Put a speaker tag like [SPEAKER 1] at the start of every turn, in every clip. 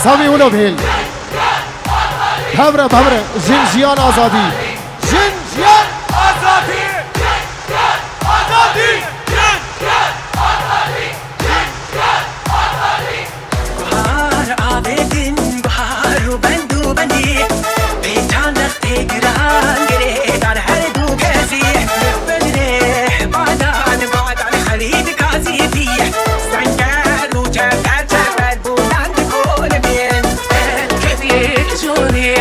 [SPEAKER 1] سامی اونو بهل ببره ببره جنجیان آزادی جنجیان
[SPEAKER 2] آزادی آزادی
[SPEAKER 3] بهار آبدین بهار و بندو بندی بیتان دسته گران گره در هر دو کسی بدره بعدان خلید کازی بیه سنگر و چپر بلند کل بین کبیر جونی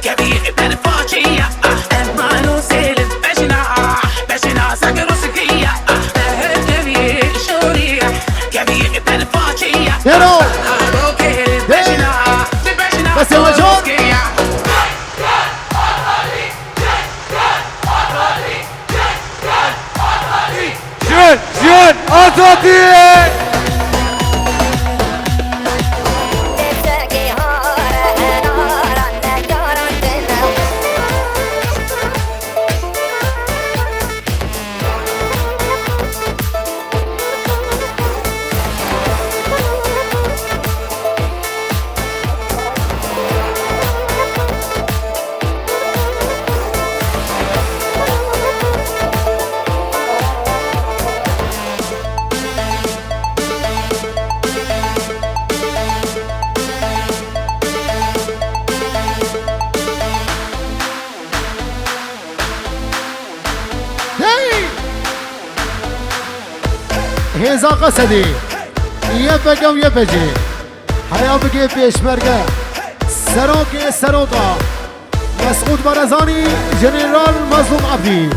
[SPEAKER 3] کبیر بر فاچیه امانو سیل بشنا سگر و سکیه کبیر جونی کبیر بر فاچیه
[SPEAKER 1] برو بس يا وجود
[SPEAKER 2] جن آزادی
[SPEAKER 1] هزا قصدي يبقى ويبجي حيا بقي بيشمرقة سروكي سروقة مسعود برزاني جنرال مظلوم عبدي